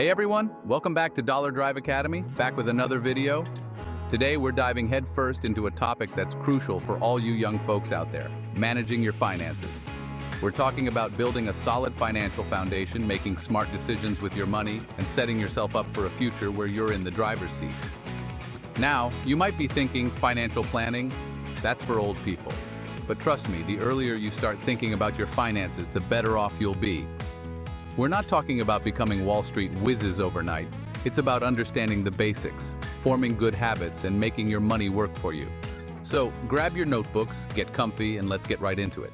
Hey everyone, welcome back to Dollar Drive Academy, back with another video. Today we're diving headfirst into a topic that's crucial for all you young folks out there, managing your finances. We're talking about building a solid financial foundation, making smart decisions with your money, and setting yourself up for a future where you're in the driver's seat. Now, you might be thinking financial planning, that's for old people. But trust me, the earlier you start thinking about your finances, the better off you'll be. We're not talking about becoming Wall Street whizzes overnight. It's about understanding the basics, forming good habits, and making your money work for you. So grab your notebooks, get comfy, and let's get right into it.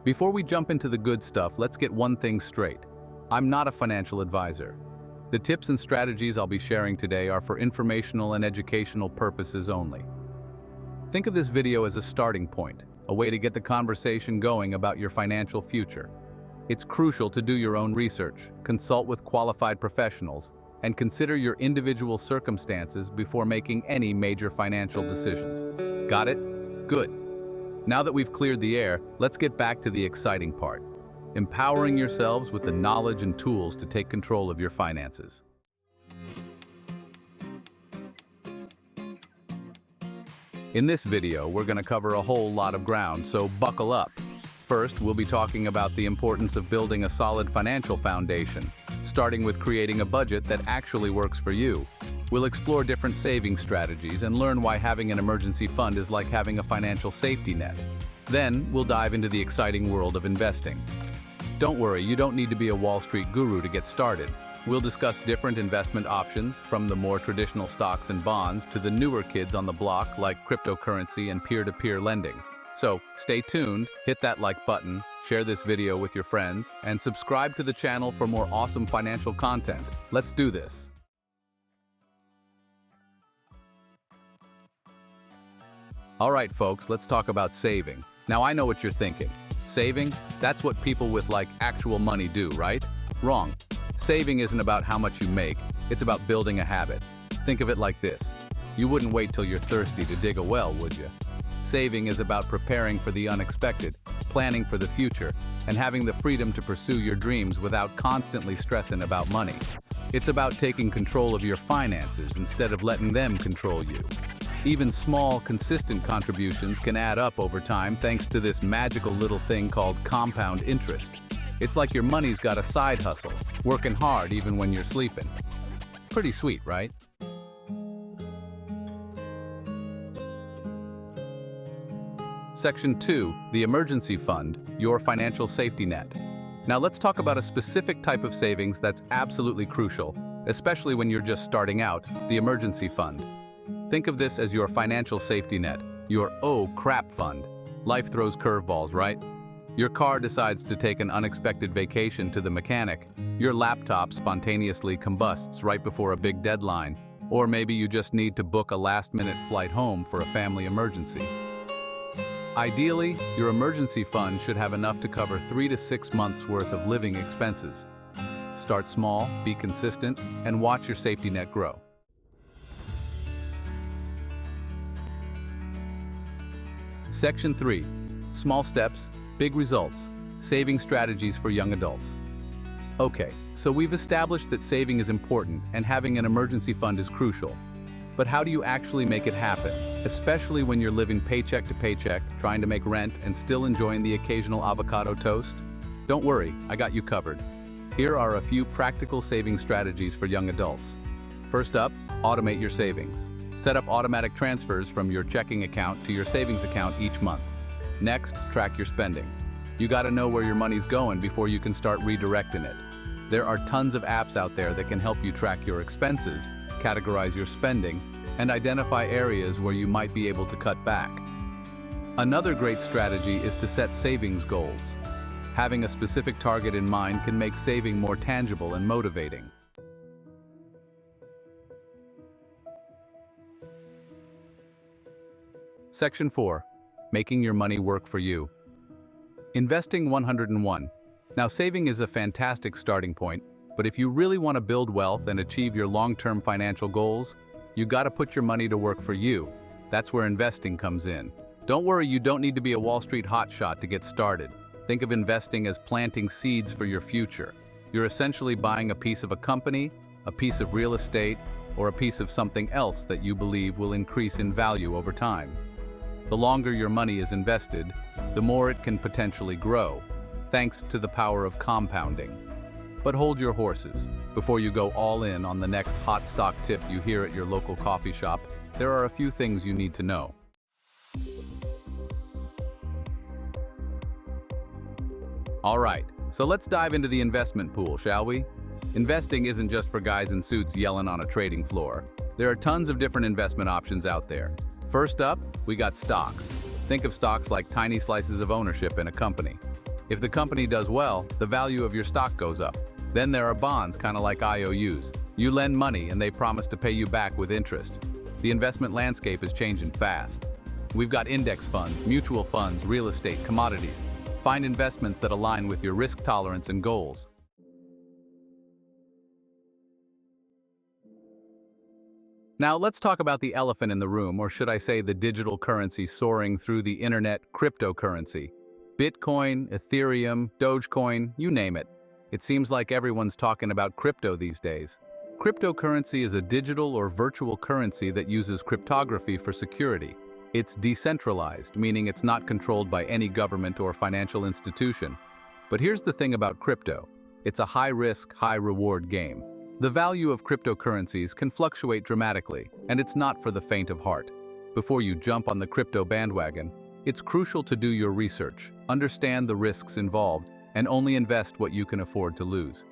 Before we jump into the good stuff, let's get one thing straight. I'm not a financial advisor. The tips and strategies I'll be sharing today are for informational and educational purposes only. Think of this video as a starting point, a way to get the conversation going about your financial future. It's crucial to do your own research, consult with qualified professionals, and consider your individual circumstances before making any major financial decisions. Got it? Good. Now that we've cleared the air, let's get back to the exciting part: empowering yourselves with the knowledge and tools to take control of your finances. In this video, we're going to cover a whole lot of ground, so buckle up. First, we'll be talking about the importance of building a solid financial foundation, starting with creating a budget that actually works for you. We'll explore different saving strategies and learn why having an emergency fund is like having a financial safety net. Then, we'll dive into the exciting world of investing. Don't worry, you don't need to be a Wall Street guru to get started. We'll discuss different investment options, from the more traditional stocks and bonds to the newer kids on the block like cryptocurrency and peer-to-peer lending. So stay tuned, hit that like button, share this video with your friends, and subscribe to the channel for more awesome financial content. Let's do this. All right, folks, let's talk about saving. Now I know what you're thinking. Saving? That's what people with actual money do, right? Wrong. Saving isn't about how much you make, it's about building a habit. Think of it like this: you wouldn't wait till you're thirsty to dig a well, would you? Saving is about preparing for the unexpected, planning for the future, and having the freedom to pursue your dreams without constantly stressing about money. It's about taking control of your finances instead of letting them control you. Even small, consistent contributions can add up over time thanks to this magical little thing called compound interest. It's like your money's got a side hustle, working hard even when you're sleeping. Pretty sweet, right? Section 2, the emergency fund, your financial safety net. Now let's talk about a specific type of savings that's absolutely crucial, especially when you're just starting out: the emergency fund. Think of this as your financial safety net, your oh crap fund. Life throws curveballs, right? Your car decides to take an unexpected vacation to the mechanic. Your laptop spontaneously combusts right before a big deadline. Or maybe you just need to book a last-minute flight home for a family emergency. Ideally, your emergency fund should have enough to cover 3 to 6 months worth of living expenses. Start small, be consistent, and watch your safety net grow. Section 3, small steps, big results, saving strategies for young adults. Okay, so we've established that saving is important and having an emergency fund is crucial. But how do you actually make it happen, especially when you're living paycheck to paycheck, trying to make rent and still enjoying the occasional avocado toast? Don't worry, I got you covered. Here are a few practical saving strategies for young adults. First up, automate your savings. Set up automatic transfers from your checking account to your savings account each month. Next, track your spending. You gotta know where your money's going before you can start redirecting it. There are tons of apps out there that can help you track your expenses, categorize your spending, and identify areas where you might be able to cut back. Another great strategy is to set savings goals. Having a specific target in mind can make saving more tangible and motivating. Section 4, making your money work for you. Investing 101. Now, saving is a fantastic starting point, but if you really want to build wealth and achieve your long-term financial goals, you got to put your money to work for you. That's where investing comes in. Don't worry, you don't need to be a Wall Street hotshot to get started. Think of investing as planting seeds for your future. You're essentially buying a piece of a company, a piece of real estate, or a piece of something else that you believe will increase in value over time. The longer your money is invested, the more it can potentially grow, thanks to the power of compounding. But hold your horses. Before you go all in on the next hot stock tip you hear at your local coffee shop, there are a few things you need to know. All right, so let's dive into the investment pool, shall we? Investing isn't just for guys in suits yelling on a trading floor. There are tons of different investment options out there. First up, we got stocks. Think of stocks like tiny slices of ownership in a company. If the company does well, the value of your stock goes up. Then there are bonds, kind of like IOUs. You lend money and they promise to pay you back with interest. The investment landscape is changing fast. We've got index funds, mutual funds, real estate, commodities. Find investments that align with your risk tolerance and goals. Now let's talk about the elephant in the room, or should I say the digital currency soaring through the internet, cryptocurrency. Bitcoin, Ethereum, Dogecoin, you name it. It seems like everyone's talking about crypto these days. Cryptocurrency is a digital or virtual currency that uses cryptography for security. It's decentralized, meaning it's not controlled by any government or financial institution. But here's the thing about crypto. It's a high-risk, high-reward game. The value of cryptocurrencies can fluctuate dramatically, and it's not for the faint of heart. Before you jump on the crypto bandwagon, it's crucial to do your research, understand the risks involved, and only invest what you can afford to lose.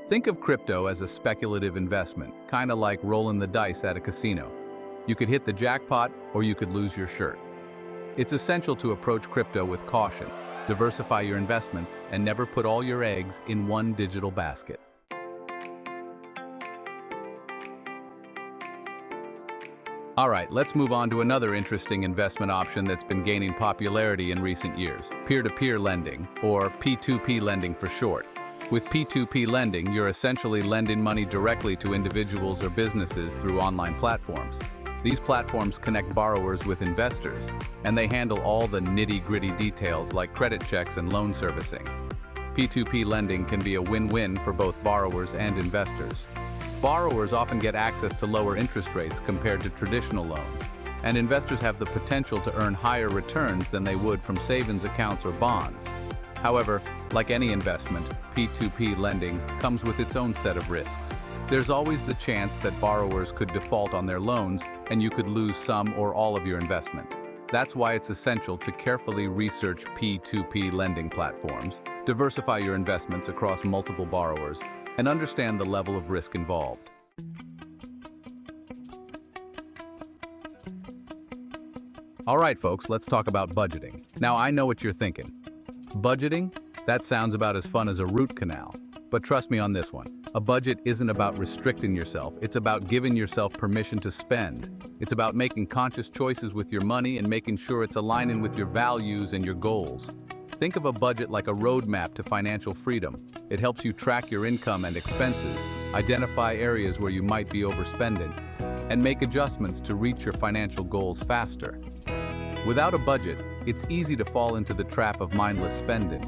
Think of crypto as a speculative investment, kind of like rolling the dice at a casino. You could hit the jackpot, or you could lose your shirt. It's essential to approach crypto with caution, diversify your investments, and never put all your eggs in one digital basket. All right, let's move on to another interesting investment option that's been gaining popularity in recent years, peer-to-peer lending, or P2P lending for short. With P2P lending, you're essentially lending money directly to individuals or businesses through online platforms. These platforms connect borrowers with investors, and they handle all the nitty-gritty details like credit checks and loan servicing. P2P lending can be a win-win for both borrowers and investors. Borrowers often get access to lower interest rates compared to traditional loans, and investors have the potential to earn higher returns than they would from savings accounts or bonds. However, like any investment, P2P lending comes with its own set of risks. There's always the chance that borrowers could default on their loans and you could lose some or all of your investment. That's why it's essential to carefully research P2P lending platforms, diversify your investments across multiple borrowers, and understand the level of risk involved. All right, folks, let's talk about budgeting. Now, I know what you're thinking. Budgeting? That sounds about as fun as a root canal. But trust me on this one. A budget isn't about restricting yourself. It's about giving yourself permission to spend. It's about making conscious choices with your money and making sure it's aligning with your values and your goals. Think of a budget like a roadmap to financial freedom. It helps you track your income and expenses, identify areas where you might be overspending, and make adjustments to reach your financial goals faster. Without a budget, it's easy to fall into the trap of mindless spending,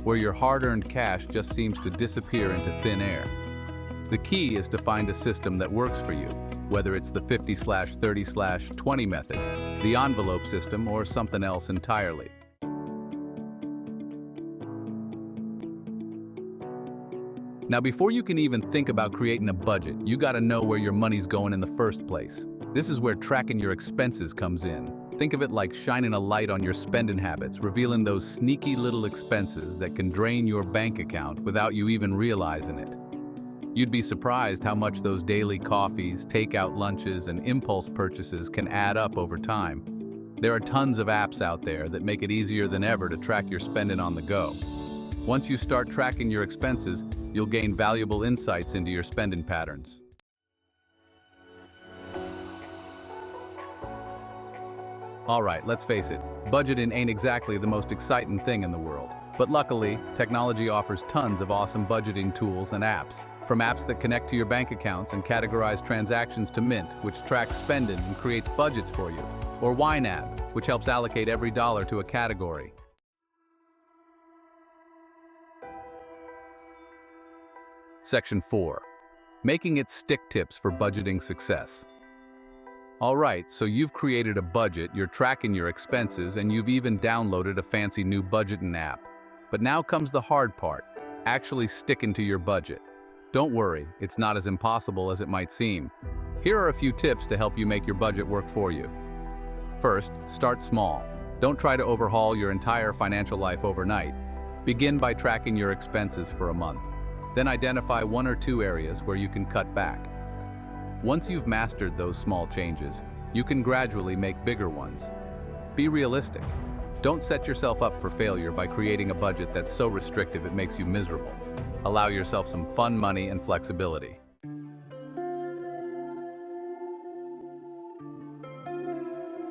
where your hard-earned cash just seems to disappear into thin air. The key is to find a system that works for you, whether it's the 50/30/20 method, the envelope system, or something else entirely. Now, before you can even think about creating a budget, you gotta know where your money's going in the first place. This is where tracking your expenses comes in. Think of it like shining a light on your spending habits, revealing those sneaky little expenses that can drain your bank account without you even realizing it. You'd be surprised how much those daily coffees, takeout lunches, and impulse purchases can add up over time. There are tons of apps out there that make it easier than ever to track your spending on the go. Once you start tracking your expenses, you'll gain valuable insights into your spending patterns. All right, let's face it, budgeting ain't exactly the most exciting thing in the world. But luckily, technology offers tons of awesome budgeting tools and apps. From apps that connect to your bank accounts and categorize transactions to Mint, which tracks spending and creates budgets for you, or YNAB, which helps allocate every dollar to a category. Section 4. Making it stick tips for budgeting success. All right, so you've created a budget, you're tracking your expenses, and you've even downloaded a fancy new budgeting app. But now comes the hard part, actually sticking to your budget. Don't worry, it's not as impossible as it might seem. Here are a few tips to help you make your budget work for you. First, start small. Don't try to overhaul your entire financial life overnight. Begin by tracking your expenses for a month. Then identify 1 or 2 areas where you can cut back. Once you've mastered those small changes, you can gradually make bigger ones. Be realistic. Don't set yourself up for failure by creating a budget that's so restrictive it makes you miserable. Allow yourself some fun money and flexibility.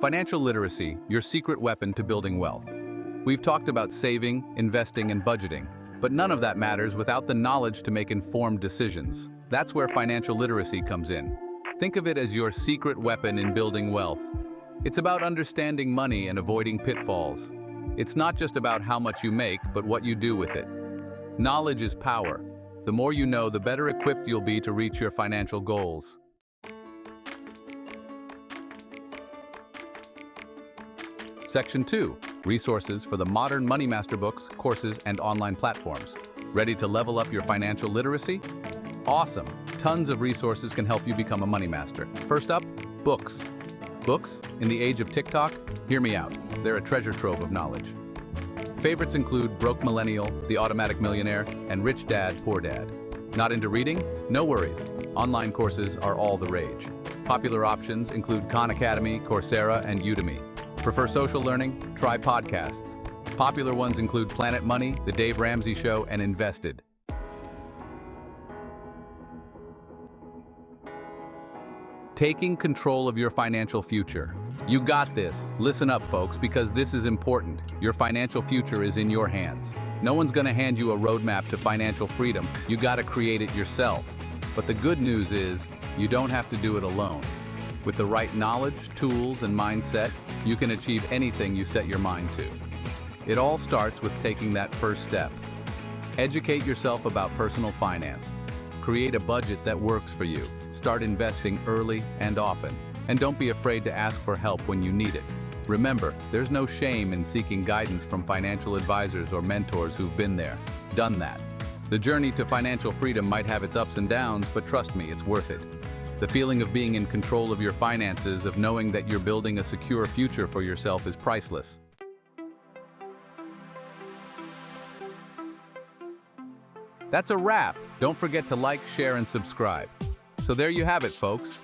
Financial literacy, your secret weapon to building wealth. We've talked about saving, investing, and budgeting, but none of that matters without the knowledge to make informed decisions. That's where financial literacy comes in. Think of it as your secret weapon in building wealth. It's about understanding money and avoiding pitfalls. It's not just about how much you make, but what you do with it. Knowledge is power. The more you know, the better equipped you'll be to reach your financial goals. Section 2. Resources for the modern Money Master books, courses, and online platforms. Ready to level up your financial literacy? Awesome! Tons of resources can help you become a money master. First up, books. Books, in the age of TikTok, hear me out. They're a treasure trove of knowledge. Favorites include Broke Millennial, The Automatic Millionaire, and Rich Dad, Poor Dad. Not into reading? No worries. Online courses are all the rage. Popular options include Khan Academy, Coursera, and Udemy. Prefer social learning? Try podcasts. Popular ones include Planet Money, The Dave Ramsey Show, and Invested. Taking control of your financial future. You got this. Listen up, folks, because this is important. Your financial future is in your hands. No one's gonna hand you a roadmap to financial freedom. You gotta create it yourself. But the good news is, you don't have to do it alone. With the right knowledge, tools, and mindset, you can achieve anything you set your mind to. It all starts with taking that first step. Educate yourself about personal finance. Create a budget that works for you. Start investing early and often. And don't be afraid to ask for help when you need it. Remember, there's no shame in seeking guidance from financial advisors or mentors who've been there, done that. The journey to financial freedom might have its ups and downs, but trust me, it's worth it. The feeling of being in control of your finances, of knowing that you're building a secure future for yourself, is priceless. That's a wrap. Don't forget to like, share, and subscribe. So there you have it, folks.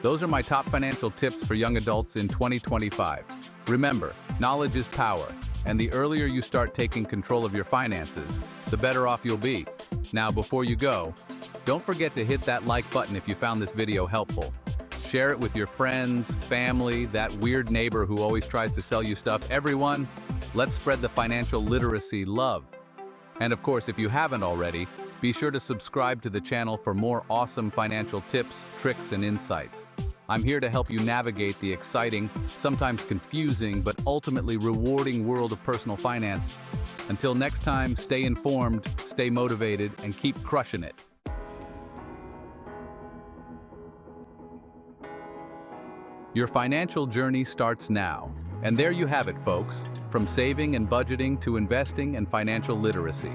Those are my top financial tips for young adults in 2025. Remember, knowledge is power, and the earlier you start taking control of your finances, the better off you'll be. Now, before you go, don't forget to hit that like button if you found this video helpful. Share it with your friends, family, that weird neighbor who always tries to sell you stuff. Everyone, let's spread the financial literacy love. And of course, if you haven't already, be sure to subscribe to the channel for more awesome financial tips, tricks, and insights. I'm here to help you navigate the exciting, sometimes confusing, but ultimately rewarding world of personal finance. Until next time, stay informed, stay motivated, and keep crushing it. Your financial journey starts now. And there you have it, folks. From saving and budgeting to investing and financial literacy.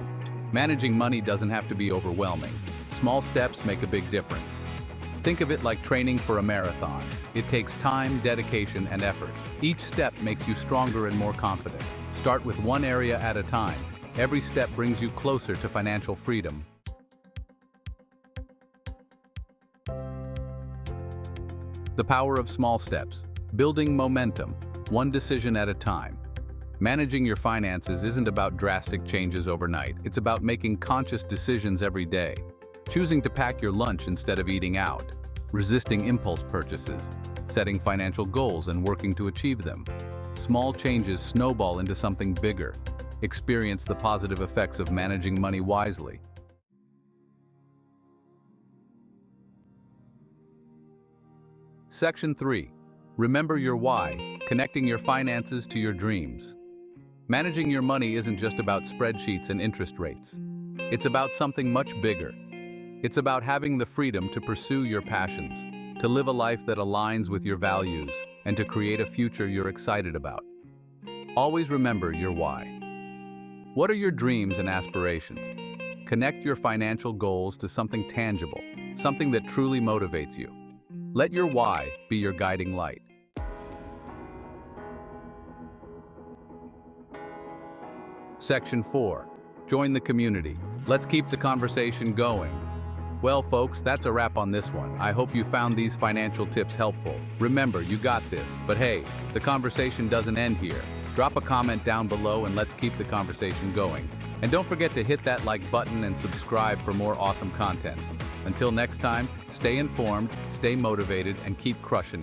Managing money doesn't have to be overwhelming. Small steps make a big difference. Think of it like training for a marathon. It takes time, dedication, and effort. Each step makes you stronger and more confident. Start with one area at a time. Every step brings you closer to financial freedom. The power of small steps. Building momentum, one decision at a time. Managing your finances isn't about drastic changes overnight. It's about making conscious decisions every day. Choosing to pack your lunch instead of eating out. Resisting impulse purchases. Setting financial goals and working to achieve them. Small changes snowball into something bigger. Experience the positive effects of managing money wisely. Section 3. Remember your why, connecting your finances to your dreams. Managing your money isn't just about spreadsheets and interest rates. It's about something much bigger. It's about having the freedom to pursue your passions, to live a life that aligns with your values, and to create a future you're excited about. Always remember your why. What are your dreams and aspirations? Connect your financial goals to something tangible, something that truly motivates you. Let your why be your guiding light. Section 4. Join the community. Let's keep the conversation going. Well, folks, that's a wrap on this one. I hope you found these financial tips helpful. Remember, you got this. But hey, the conversation doesn't end here. Drop a comment down below and let's keep the conversation going. And don't forget to hit that like button and subscribe for more awesome content. Until next time, stay informed, stay motivated, and keep crushing it.